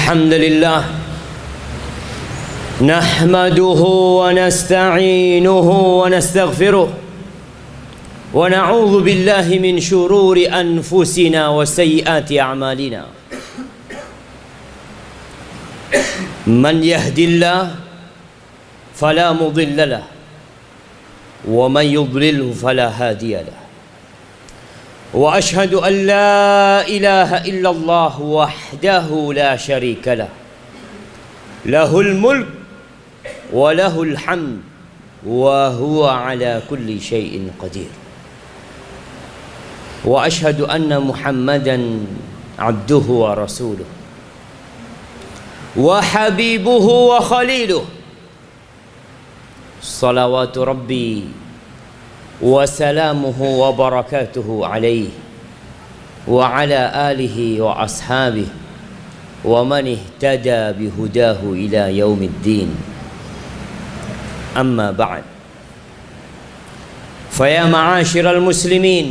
الحمد لله نحمده ونستعينه ونستغفره ونعوذ بالله من شرور أنفسنا وسيئات أعمالنا من يهد الله فلا مضل له ومن يضلله فلا هادي له وأشهد أن لا إله إلا الله وحده لا شريك له له الملك وله الحمد وهو على كل شيء قدير وأشهد أن محمدا عبده ورسوله وحبيبه وخليله صلوات ربي وسلامه وبركاته عليه وعلى آله وأصحابه ومن اهتدى بهداه إلى يوم الدين أما بعد فيا معاشر المسلمين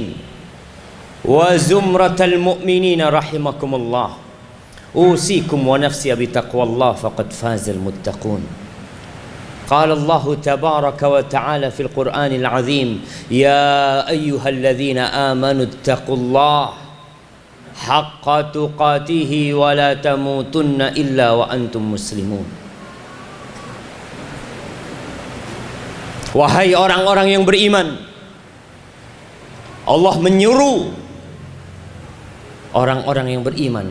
وزمرة المؤمنين رحمكم الله أوصيكم ونفسي بتقوى الله فقد فاز المتقون قال الله تبارك وتعالى في القرآن العظيم يا أيها الذين آمنوا اتقوا الله حق تقاته ولا تموتن إلا وأنتم مسلمون. Wahai orang-orang yang beriman, Allah menyuruh orang-orang yang beriman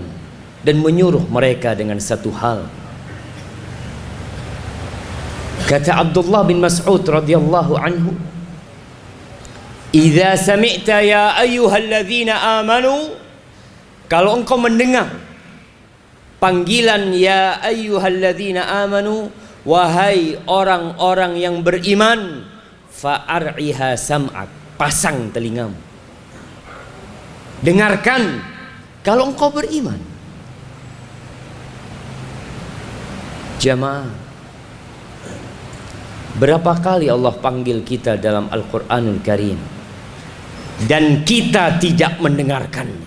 dan menyuruh mereka dengan satu hal. Kata Abdullah bin Mas'ud radhiyallahu anhu, "Idza sami'ta ya ayyuhalladzina amanu," kalau engkau mendengar panggilan ya ayyuhalladzina amanu, wahai orang-orang yang beriman, fa'ar'iha sam'ak, pasang telingamu, dengarkan kalau engkau beriman. Jamaah, berapa kali Allah panggil kita dalam Al-Quranul Karim dan kita tidak mendengarkannya.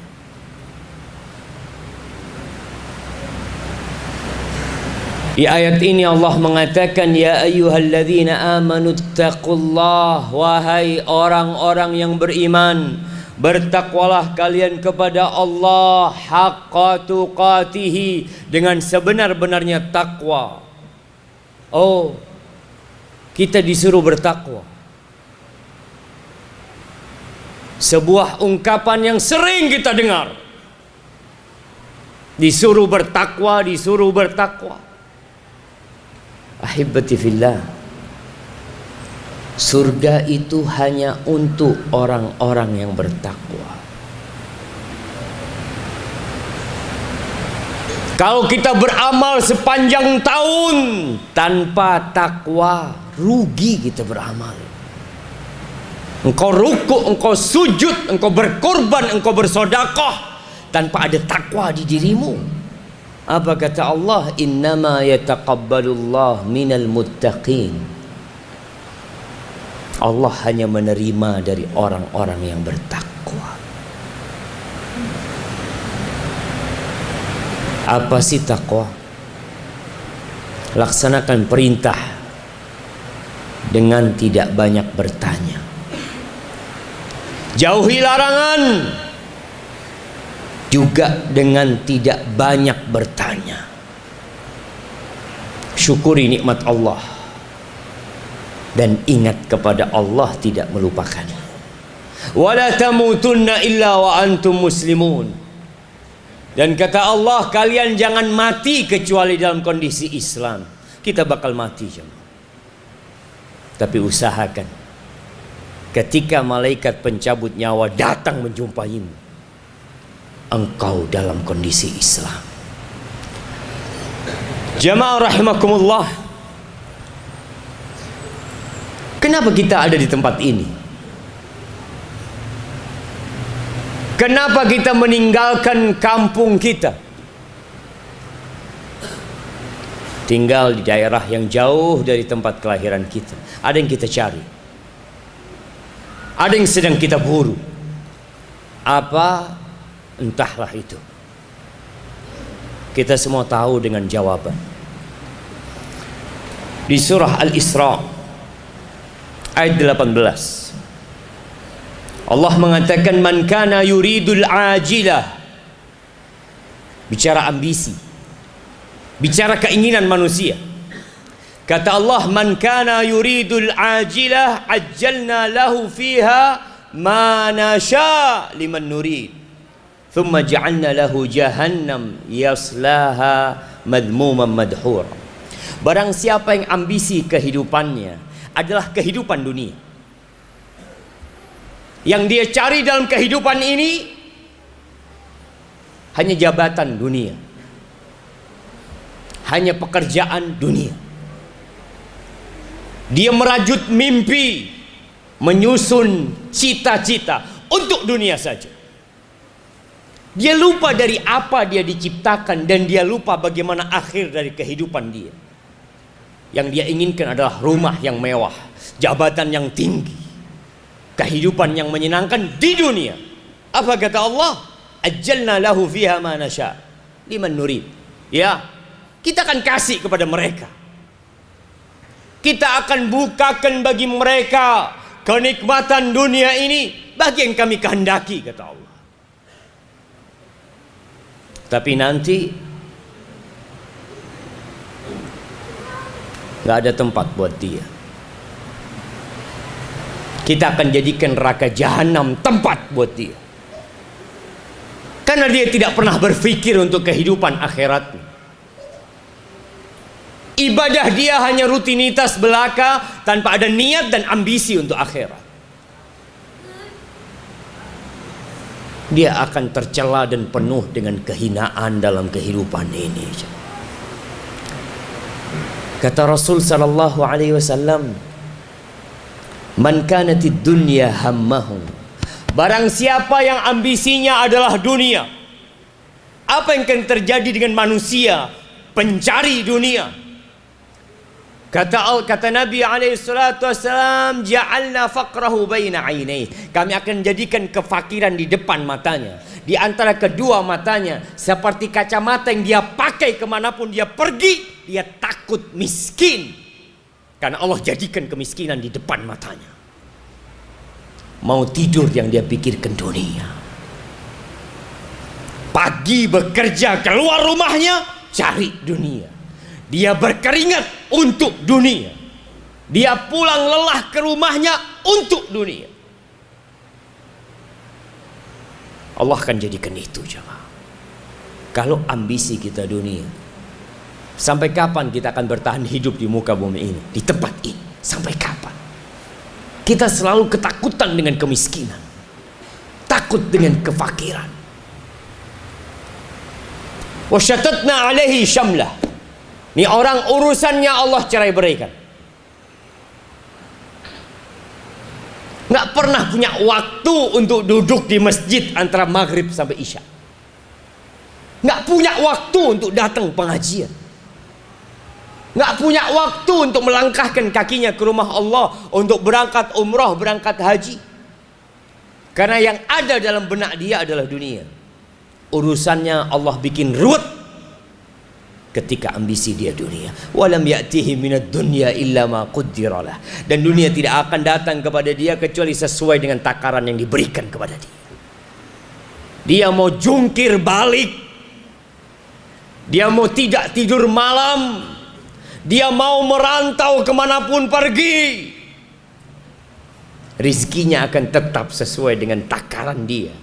Di ayat ini Allah mengatakan ya ayyuhalladzina amanu taqullah, wahai orang-orang yang beriman, bertakwalah kalian kepada Allah haqqa tuqatihi, dengan sebenar-benarnya takwa. Oh, kita disuruh bertakwa. Sebuah ungkapan yang sering kita dengar. Disuruh bertakwa, disuruh bertakwa. Ahibbati fillah, surga itu hanya untuk orang-orang yang bertakwa. Kalau kita beramal sepanjang tahun tanpa takwa, rugi kita beramal. Engkau rukuk, engkau sujud, engkau berkorban, engkau bersedekah tanpa ada takwa di dirimu. Apa kata Allah? Innama yataqabbalullah minal muttaqin. Allah hanya menerima dari orang-orang yang bertakwa. Apa sih takwa? Laksanakan perintah dengan tidak banyak bertanya. Jauhi larangan juga dengan tidak banyak bertanya. Syukuri nikmat Allah dan ingat kepada Allah, tidak melupakan. Wala tamutunna illa wa antum muslimun. Dan kata Allah, kalian jangan mati kecuali dalam kondisi Islam. Kita bakal mati, jemaah. Tapi usahakan ketika malaikat pencabut nyawa datang menjumpaimu, engkau dalam kondisi Islam. Jamaah rahimakumullah, kenapa kita ada di tempat ini? Kenapa kita meninggalkan kampung kita, tinggal di daerah yang jauh dari tempat kelahiran kita? Ada yang kita cari, ada yang sedang kita buru. Apa? Entahlah itu. Kita semua tahu dengan jawaban. Di surah Al-Isra ayat 18, Allah mengatakan, man kana yuridul ajilah. Bicara ambisi, bicara keinginan manusia. Kata Allah, man kana yuridul ajilah ajjalna lahu fiha ma nasha liman nurid thumma ja'alna lahu jahannam yaslaha madmuman madhura. Barang siapa yang ambisi kehidupannya adalah kehidupan dunia, yang dia cari dalam kehidupan ini hanya jabatan dunia, hanya pekerjaan dunia. Dia merajut mimpi, menyusun cita-cita untuk dunia saja. Dia lupa dari apa dia diciptakan, dan dia lupa bagaimana akhir dari kehidupan dia. Yang dia inginkan adalah rumah yang mewah, jabatan yang tinggi, kehidupan yang menyenangkan di dunia. Apa kata Allah? Ajjalna lahu fiha ma nasha liman nurid. Ya, kita akan kasih kepada mereka. Kita akan bukakan bagi mereka kenikmatan dunia ini bagi yang kami kehendaki, kata Allah. Tapi nanti gak ada tempat buat dia. Kita akan jadikan neraka jahanam tempat buat dia, karena dia tidak pernah berpikir untuk kehidupan akhiratnya. Ibadah dia hanya rutinitas belaka tanpa ada niat dan ambisi untuk akhirat. Dia akan tercela dan penuh dengan kehinaan dalam kehidupan ini. Kata Rasul sallallahu alaihi wasallam, man kanatid dunya hammahu. Barang siapa yang ambisinya adalah dunia, apa yang akan terjadi dengan manusia pencari dunia? Kata Nabi SAW, ja'alna faqrahu baina ainaihi. Kami akan jadikan kefakiran di depan matanya, di antara kedua matanya, seperti kacamata yang dia pakai kemanapun dia pergi. Dia takut miskin, karena Allah jadikan kemiskinan di depan matanya. Mau tidur yang dia pikirkan dunia. Pagi bekerja, keluar rumahnya cari dunia. Dia berkeringat untuk dunia. Dia pulang lelah ke rumahnya untuk dunia. Allah akan jadikan itu, jemaah. Kalau ambisi kita dunia, sampai kapan kita akan bertahan hidup di muka bumi ini, di tempat ini? Sampai kapan? Kita selalu ketakutan dengan kemiskinan, takut dengan kefakiran. Wasyatatna alaihi syamlah. Ini orang urusannya Allah cerai beraikan. Nggak pernah punya waktu untuk duduk di masjid antara maghrib sampai isya. Nggak punya waktu untuk datang pengajian. Nggak punya waktu untuk melangkahkan kakinya ke rumah Allah, untuk berangkat umrah, berangkat haji. Karena yang ada dalam benak dia adalah dunia. Urusannya Allah bikin ruwet ketika ambisi dia dunia. Walam ya'tihi minad dunya illa ma qaddaralah. Dan dunia tidak akan datang kepada dia kecuali sesuai dengan takaran yang diberikan kepada dia. Dia mau jungkir balik, dia mau tidak tidur malam, dia mau merantau kemanapun pergi, rizkinya akan tetap sesuai dengan takaran dia.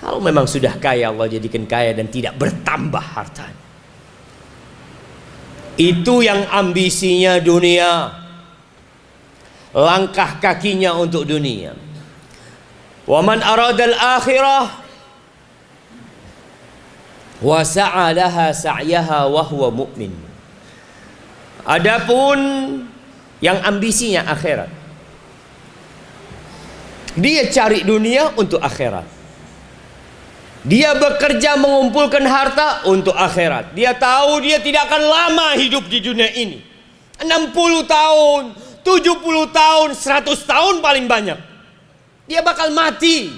Kalau memang sudah kaya, Allah jadikan kaya dan tidak bertambah hartanya. Itu yang ambisinya dunia, langkah kakinya untuk dunia. Wa man aradal akhirah wa sa'a laha sa'yaha wa huwa mu'min. Adapun yang ambisinya akhirat, dia cari dunia untuk akhirat. Dia bekerja mengumpulkan harta untuk akhirat. Dia tahu dia tidak akan lama hidup di dunia ini. 60 tahun, 70 tahun, 100 tahun paling banyak. Dia bakal mati.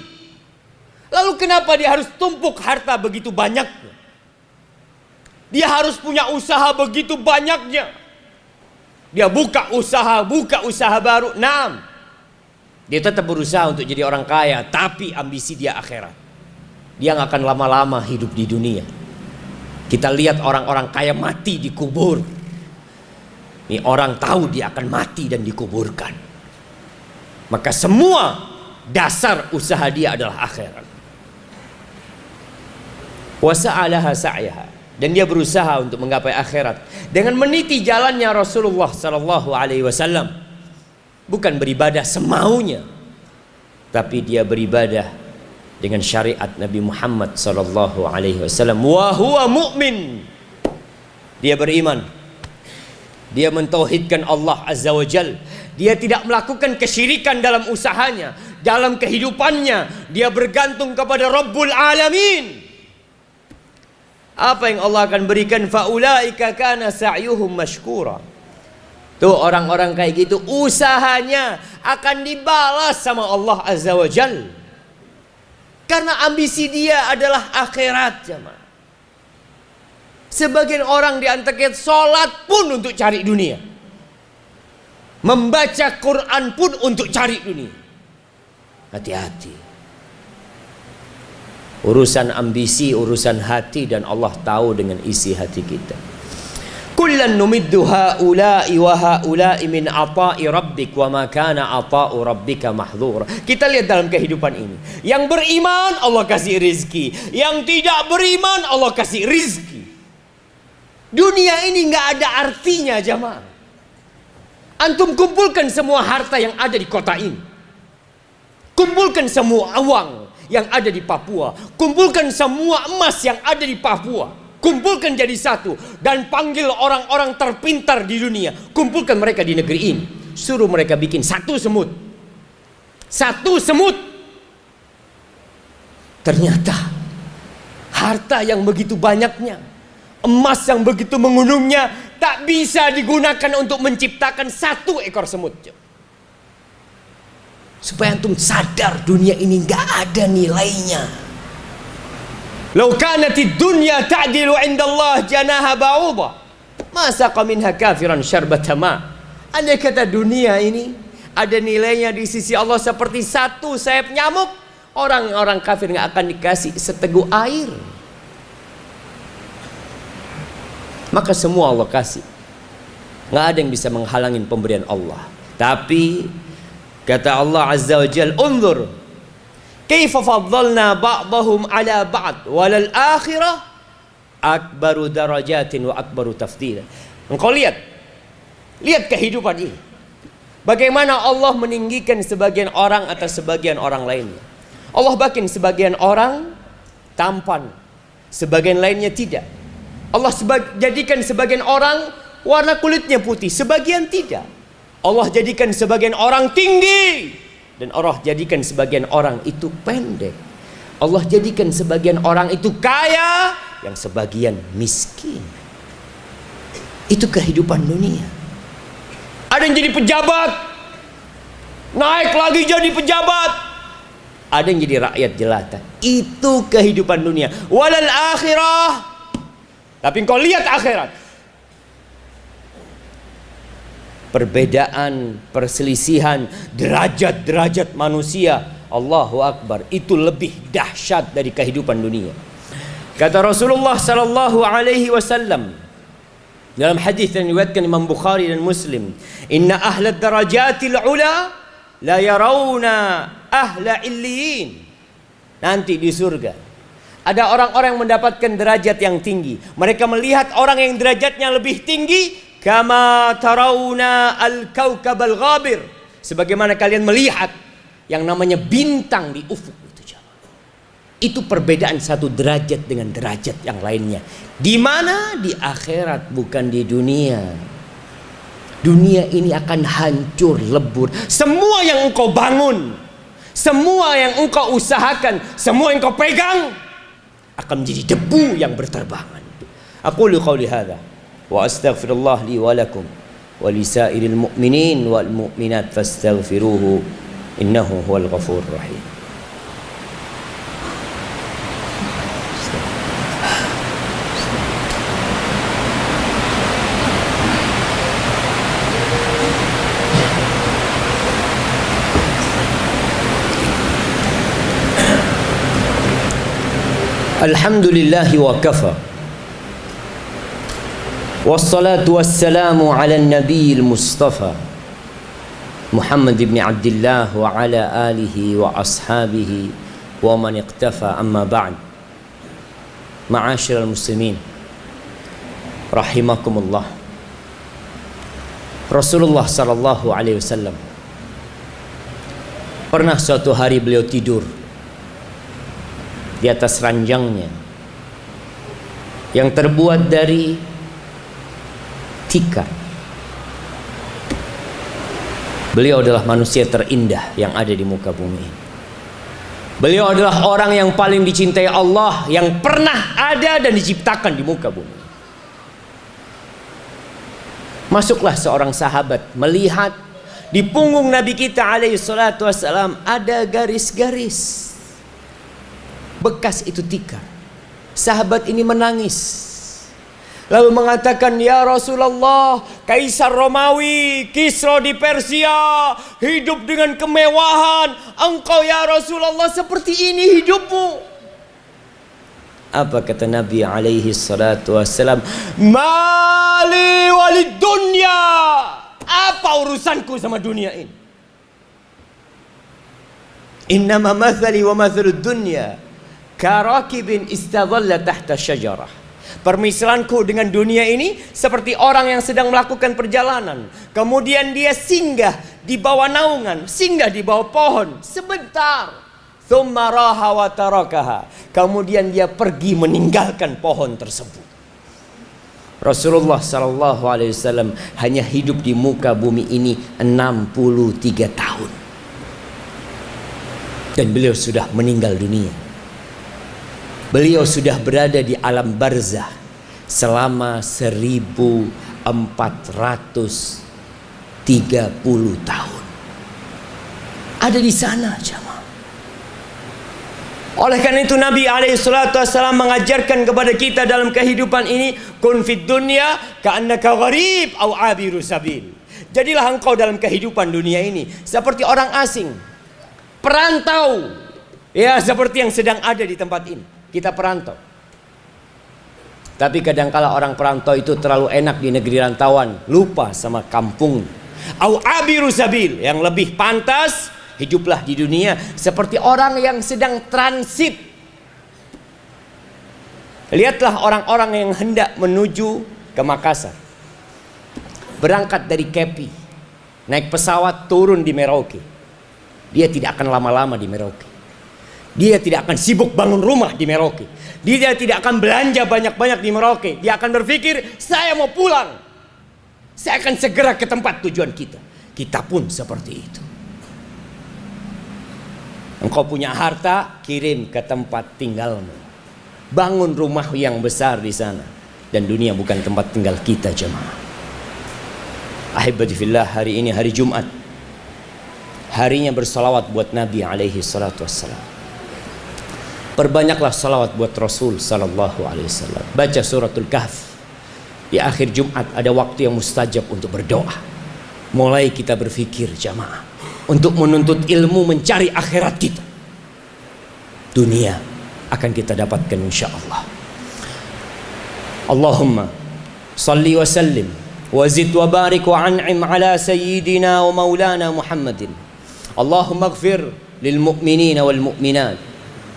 Lalu kenapa dia harus tumpuk harta begitu banyak? Dia harus punya usaha begitu banyaknya. Dia buka usaha baru. Naam. Dia tetap berusaha untuk jadi orang kaya, tapi ambisi dia akhirat. Dia nggak akan lama-lama hidup di dunia. Kita lihat orang-orang kaya mati dikubur. Ini orang tahu dia akan mati dan dikuburkan. Maka semua dasar usaha dia adalah akhirat. Wa sa'alaha sa'yaha, dan dia berusaha untuk menggapai akhirat dengan meniti jalannya Rasulullah sallallahu alaihi wasallam. Bukan beribadah semaunya, tapi dia beribadah dengan syariat Nabi Muhammad sallallahu alaihi wasallam. Wa huwa mu'min. Dia beriman. Dia mentauhidkan Allah Azza wa Jal. Dia tidak melakukan kesyirikan dalam usahanya, dalam kehidupannya. Dia bergantung kepada Rabbul Alamin. Apa yang Allah akan berikan? Faulaika kana sa'yuhum mashkura. Tuh orang-orang kayak gitu usahanya akan dibalas sama Allah Azza wa Jal. Karena ambisi dia adalah akhirat, jemaah. Sebagian orang di antara kita sholat pun untuk cari dunia, membaca Quran pun untuk cari dunia. Hati-hati. Urusan ambisi, urusan hati, dan Allah tahu dengan isi hati kita. Kullan numiddu haula'i wa haula'i min ata'i rabbik wa ma kana ata'u rabbika mahdhura. Kita lihat dalam kehidupan ini. Yang beriman Allah kasih rizki, yang tidak beriman Allah kasih rizki. Dunia ini nggak ada artinya, jamaah. Antum kumpulkan semua harta yang ada di kota ini. Kumpulkan semua uang yang ada di Papua. Kumpulkan semua emas yang ada di Papua. Kumpulkan jadi satu. Dan panggil orang-orang terpintar di dunia. Kumpulkan mereka di negeri ini. Suruh mereka bikin satu semut. Satu semut. Ternyata harta yang begitu banyaknya, emas yang begitu menggunungnya, tak bisa digunakan untuk menciptakan satu ekor semut. Supaya antum sadar dunia ini nggak ada nilainya. Lau kanatid dunya ta'dilu 'indallah janaha ba'udha ma saqa minha kafiran syarbata ma. Andai kata dunia ini ada nilainya di sisi Allah seperti satu sayap nyamuk, orang-orang kafir nggak akan dikasih seteguk air. Maka semua Allah kasih. Nggak ada yang bisa menghalangin pemberian Allah. Tapi kata Allah Azza wa Jal, unzur kaifa faddalna ba'dahum ala ba'd walal akhirah akbaru darajatin wa akbaru tafdila. Engkau lihat kehidupan ini. Bagaimana Allah meninggikan sebagian orang atas sebagian orang lainnya. Allah bikin sebagian orang tampan, sebagian lainnya tidak. Allah jadikan sebagian orang warna kulitnya putih, sebagian tidak. Allah jadikan sebagian orang tinggi, dan Allah jadikan sebagian orang itu pendek. Allah jadikan sebagian orang itu kaya, yang sebagian miskin. Itu kehidupan dunia. Ada yang jadi pejabat, naik lagi jadi pejabat. Ada yang jadi rakyat jelata. Itu kehidupan dunia. Walal akhirah. Tapi engkau lihat akhirat. Perbedaan, perselisihan, derajat-derajat manusia, Allahu Akbar, itu lebih dahsyat dari kehidupan dunia. Kata Rasulullah sallallahu alaihi wasallam dalam hadis yang diriwayatkan Imam Bukhari dan Muslim, inna ahla darajatil ula la yarawna ahla illiyin. Nanti di surga ada orang-orang yang mendapatkan derajat yang tinggi. Mereka melihat orang yang derajatnya lebih tinggi, kama tarawna al-kaukab al-ghabir, sebagaimana kalian melihat yang namanya bintang di ufuk itu, jemaah. Itu perbedaan satu derajat dengan derajat yang lainnya. Di mana? Di akhirat, bukan di dunia. Dunia ini akan hancur lebur. Semua yang engkau bangun, semua yang engkau usahakan, semua yang engkau pegang akan menjadi debu yang berterbangan. Aqulu qawli hadza wa astaghfirullah li wa lakum wa lisairil mu'minin wal mu'minat fastaghfiruhu innahu huwal ghafurur rahim. Alhamdulillahi wa kafa. Wassalatu wassalamu ala nabiyil mustafa Muhammad ibn Abdullah wa ala alihi wa ashabihi wa man iqtafa, amma ba'd. Ma'asyiral muslimin rahimakumullah. Rasulullah sallallahu alaihi wasallam pernah suatu hari beliau tidur di atas ranjangnya yang terbuat dari tikar. Beliau adalah manusia terindah yang ada di muka bumi ini. Beliau adalah orang yang paling dicintai Allah yang pernah ada dan diciptakan di muka bumi. Masuklah seorang sahabat melihat di punggung Nabi kita alaihi salatu wassalam ada garis-garis. Bekas itu tikar. Sahabat ini menangis, lalu mengatakan, ya Rasulullah, Kaisar Romawi, Kisra di Persia hidup dengan kemewahan. Engkau ya Rasulullah seperti ini hidupmu. Apa kata Nabi alaihi salatu wassalam? Mali walid dunya. Apa urusanku sama dunia ini? Innama mathali wa mathalud dunya karakibin istadhalla tahta syajarah. Permisalanku dengan dunia ini seperti orang yang sedang melakukan perjalanan, kemudian dia singgah di bawah naungan, singgah di bawah pohon sebentar, thumma raha wa tarakaha, kemudian dia pergi meninggalkan pohon tersebut. Rasulullah sallallahu alaihi wasallam hanya hidup di muka bumi ini 63 tahun dan beliau sudah meninggal dunia. Beliau sudah berada di alam barzah selama 1430 tahun. Ada di sana jemaah. Oleh karena itu Nabi alaihi salatu wasallam mengajarkan kepada kita dalam kehidupan ini, kun fid dunya ka'annaka gharib aw abiru sabil. Jadilah engkau dalam kehidupan dunia ini seperti orang asing, perantau. Ya, seperti yang sedang ada di tempat ini. Kita perantau. Tapi kadangkala orang perantau itu terlalu enak di negeri rantauan, lupa sama kampung. Au abiru sabil, yang lebih pantas hiduplah di dunia seperti orang yang sedang transit. Lihatlah orang-orang yang hendak menuju ke Makassar, berangkat dari Kepi, naik pesawat turun di Merauke. Dia tidak akan lama-lama di Merauke. Dia tidak akan sibuk bangun rumah di Merauke. Dia tidak akan belanja banyak-banyak di Merauke. Dia akan berpikir, saya mau pulang. Saya akan segera ke tempat tujuan kita. Kita pun seperti itu. Engkau punya harta, kirim ke tempat tinggalmu. Bangun rumah yang besar di sana. Dan dunia bukan tempat tinggal kita jemaah. Ahibati fillah, hari ini hari Jumat. Harinya bersalawat buat Nabi alaihi salatu wassalam. Perbanyaklah salawat buat Rasul sallallahu alaihi wasallam. Baca suratul Kahf. Di akhir Jumat ada waktu yang mustajab untuk berdoa. Mulai kita berpikir jamaah untuk menuntut ilmu, mencari akhirat kita. Dunia akan kita dapatkan insyaallah. Allahumma salli wa sallim wa zid wa barik wa an'im ala sayyidina wa maulana Muhammadin. Allahumma ighfir lil mu'minina wal mu'minat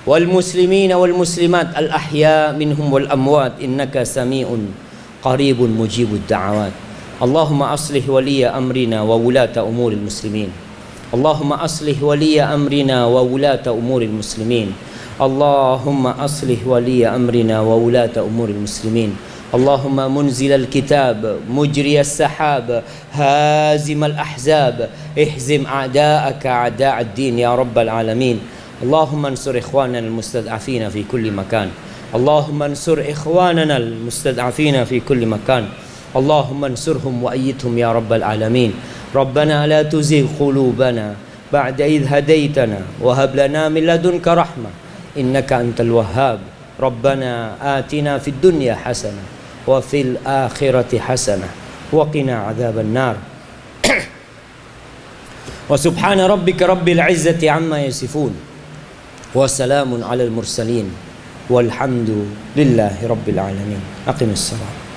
والمسلمين والمسلمات الأحياء منهم والأموات إنك سميع قريب مجيب الدعوات. اللهم أصلح ولي أمرنا وولاة أمور المسلمين. اللهم أصلح ولي أمرنا وولاة أمور المسلمين. اللهم أصلح ولي أمرنا وولاة أمور المسلمين. اللهم منزل الكتاب مجري السحاب هازم الأحزاب اهزم أعداءك أعداء الدين يا رب العالمين. اللهم انصر إخواننا المستضعفين في كل مكان. اللهم انصر إخواننا المستضعفين في كل مكان. اللهم انصرهم وأيدهم يا رب العالمين. ربنا لا تزغ قلوبنا بعد إذ هديتنا وهب لنا من لدنك رحمة إنك أنت الوهاب. ربنا آتنا في الدنيا حسنة وفي الآخرة حسنة وقنا عذاب النار. وسبحان ربك رب العزة عما يصفون وسلام على المرسلين Walhamdulillahi rabbil alamin. Aqimus salat.